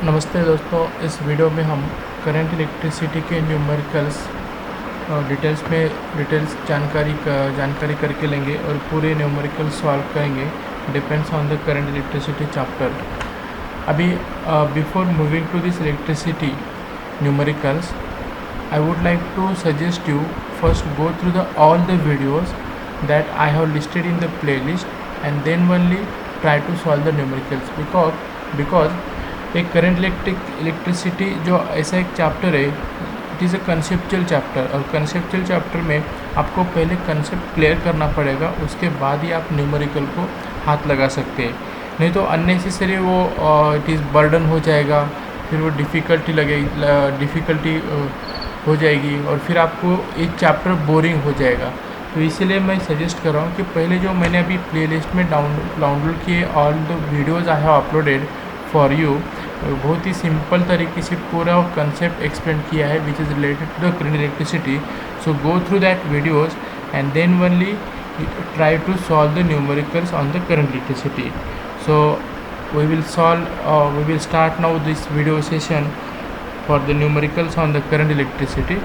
नमस्ते दोस्तों, इस वीडियो में हम करंट इलेक्ट्रिसिटी के न्यूमेरिकल्स डिटेल्स जानकारी करके लेंगे और पूरे न्यूमेरिकल सॉल्व करेंगे। Depends on the current electricity chapter. अभी before moving to this electricity numericals, I would like to suggest you first go through all the videos that I have listed in the playlist and then only try to solve the numericals because एक current electricity जो ऐसा एक chapter है, it is a conceptual chapter. और conceptual chapter में आपको पहले concept clear करना पड़ेगा, उसके बाद ही आप न्यूमेरिकल को हाथ लगा सकते हैं। नहीं तो अननेसेसरी वो इट इज़ बर्डन हो जाएगा, फिर वो डिफ़िकल्टी हो जाएगी और फिर आपको एक चैप्टर बोरिंग हो जाएगा। तो इसीलिए मैं सजेस्ट कर रहा हूँ कि पहले जो मैंने अभी प्लेलिस्ट में डाउनलोड किए all the videos I have uploaded for you, बहुत ही सिंपल तरीके से पूरा कंसेप्ट एक्सप्लेन किया है which is related to the current electricity. So go through that videos and then only try to solve the numericals on the current electricity. So we will start now this video session for the numericals on the current electricity.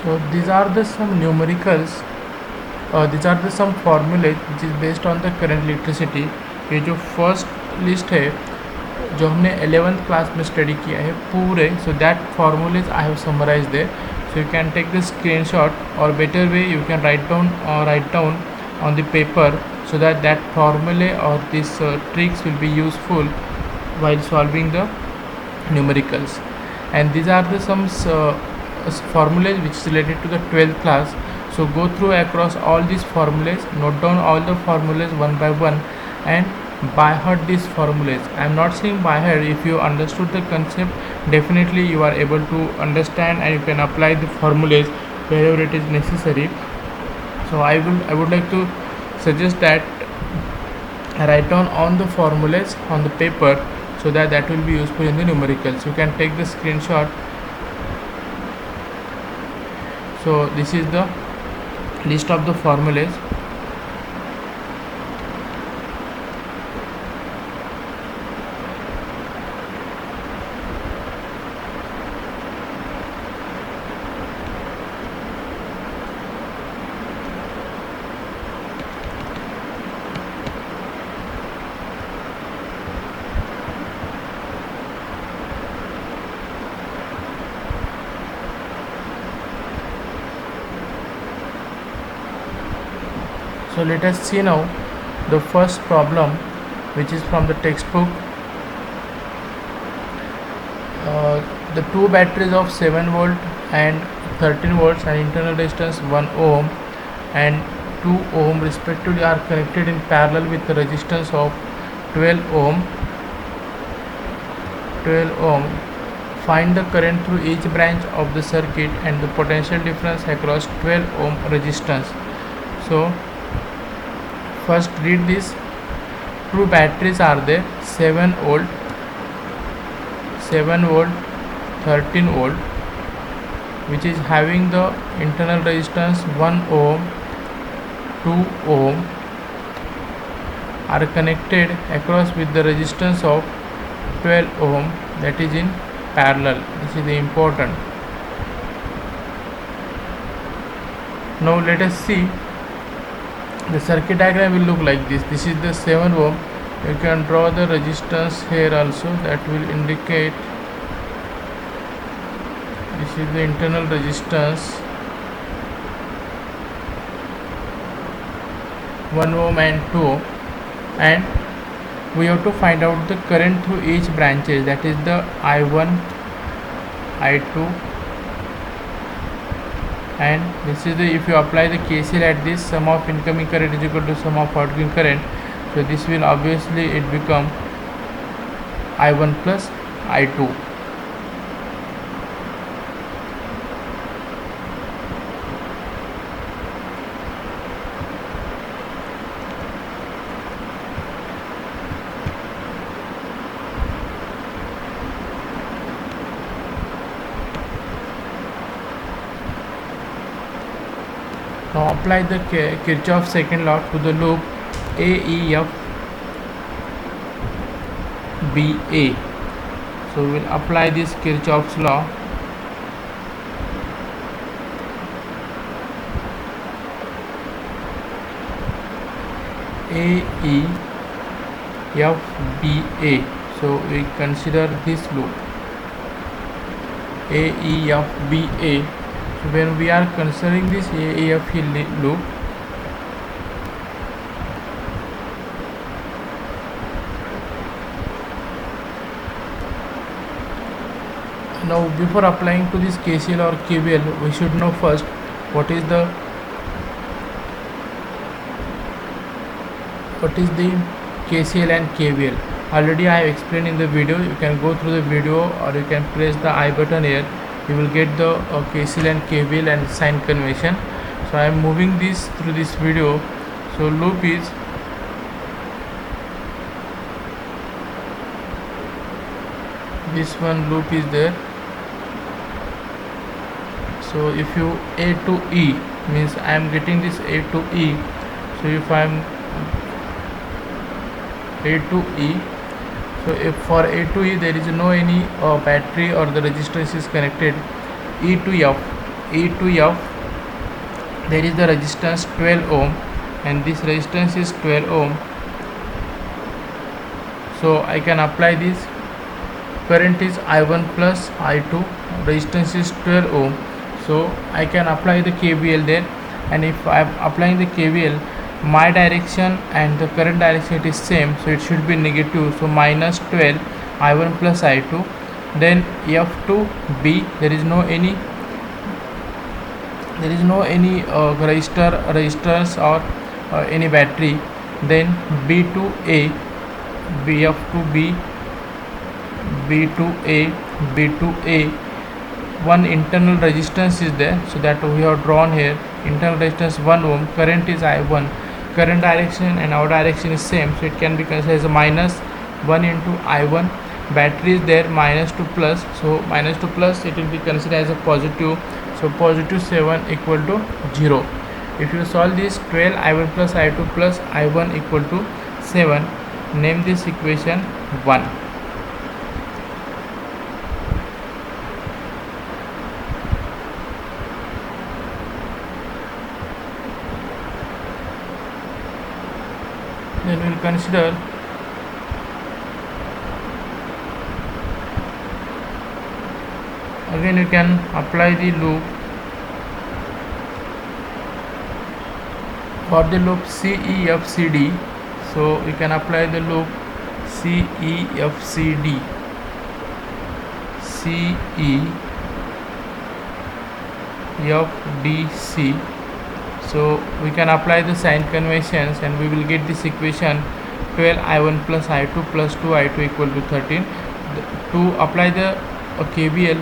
So these are the some numericals, these are the some formulas which is based on the current electricity. ये जो first list है जो हमने 11th class में study किया है पूरे, so that formulas I have summarized there. So you can take the screenshot or better way you can write down on the paper so that formula or these tricks will be useful while solving the numericals. And these are the some formulas which is related to the 12th class. So go through across all these formulas, note down all the formulas one by one and by heart these formulas. I am not saying by heart. If you understood the concept, definitely you are able to understand and you can apply the formulas wherever it is necessary. So I would like to suggest that write down on the formulas on the paper so that will be useful in the numericals. You can take the screenshot. So this is the list of the formulas. So let us see now the first problem, which is from the textbook. The two batteries of 7 volt and 13 volts and internal resistance 1 ohm and 2 ohm respectively are connected in parallel with the resistance of 12 ohm. Find the current through each branch of the circuit and the potential difference across 12 ohm resistance. So first read this. Two batteries are there, 7 volt, 13 volt, which is having the internal resistance 1 ohm, 2 ohm are connected across with the resistance of 12 ohm, that is in parallel. This is the important. Now let us see. The circuit diagram will look like this. This is the 7 ohm. You can draw the resistance here also, that will indicate this is the internal resistance 1 ohm and 2 ohm, and we have to find out the current through each branches, that is the I1, I2 and this is the, if you apply the KCL at this, sum of incoming current is equal to sum of outgoing current, so this will obviously it become I1 plus I2. Now apply the Kirchhoff's second law to the loop AEF BA. So we will apply this Kirchhoff's law. AEF BA. So we consider this loop AEF BA. So when we are considering this AEF loop, now before applying to this KCL or KVL, we should know first what is the KCL and KVL. Already I have explained in the video. You can go through the video or you can press the I button here. You will get the KCL and KVL and sign convention. So I am moving this through this video. So loop is this one, loop is there. So if you A to E means I am getting this A to E. So if I am A to E, so if for A to E there is no any battery or the resistance is connected. E to F there is the resistance 12 ohm and this resistance is 12 ohm. So I can apply this. Current is I1 plus I2, resistance is 12 ohm. So I can apply the KVL there, and if I am applying the KVL, my direction and the current direction it is same, so it should be negative. So minus 12 I1 plus I2. Then F to B, there is no any resistors or any battery. Then B to A, F to B, B to A, one internal resistance is there, so that we have drawn here. Internal resistance 1 ohm. Current is I1. Current direction and our direction is same, so it can be considered as a minus 1 into I1. Battery is there, minus to plus, so minus to plus it will be considered as a positive. So positive 7 equal to 0. If you solve this, 12 I1 plus I2 plus I1 equal to 7, name this equation 1. Then we will consider again. You can apply the loop for the loop CEFCD. So you can apply the loop CEFCD, CEFDC. So we can apply the sign conventions and we will get this equation 12 I1 plus I2 plus 2 I2 equal to 13. To apply the KVL,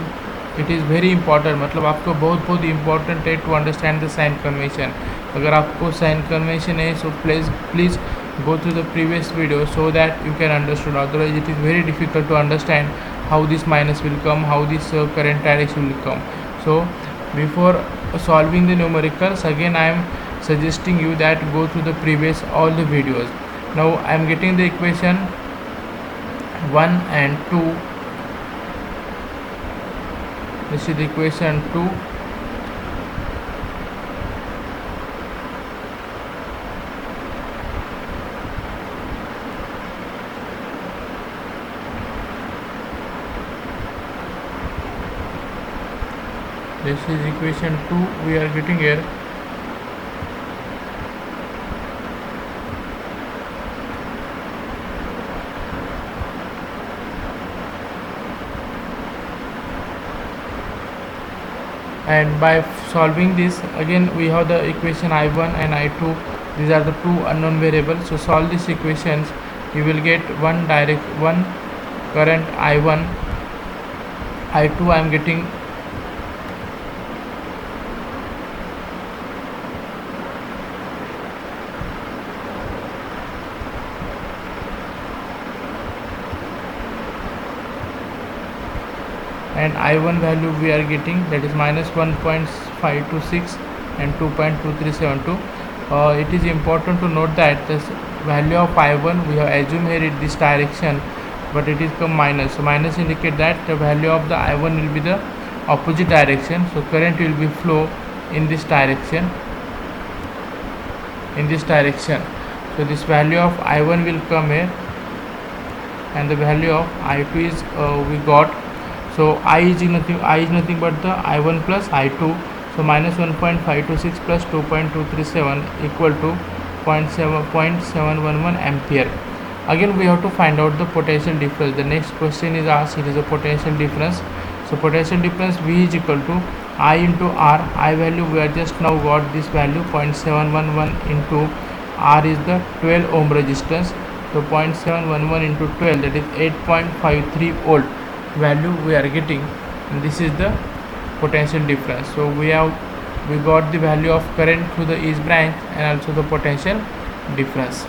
it is very important. मतलब आपको बहुत important है to understand the sign convention. अगर आपको sign convention है, so please go through the previous video so that you can understand. Otherwise it is very difficult to understand how this minus will come, how this current direction will come. So before solving the numericals, again I am suggesting you that go through the previous all the videos. Now I am getting the equation 1 and 2. This is the equation 2. This is equation 2 we are getting here. And by solving this, again we have the equation I1 and I2. These are the two unknown variables. So solve these equations, you will get one current I1, I2 I am getting and I1 value we are getting, that is minus 1.526 and 2.2372. It is important to note that this value of I1 we have assumed here in this direction, but it is come minus. So minus indicate that the value of the I1 will be the opposite direction. So current will be flow in this direction. So this value of I1 will come here, and the value of I2 is we got. So I is nothing but the I1 plus I2. So minus 1.526 plus 2.237 equal to 0.711 ampere. Again we have to find out the potential difference. The next question is asked, it is a potential difference. So potential difference V is equal to I into R. I value we are just now got this value 0.711 into R is the 12 ohm resistance. So 0.711 into 12, that is 8.53 volt value we are getting, and this is the potential difference. So we got the value of current through the each branch and also the potential difference.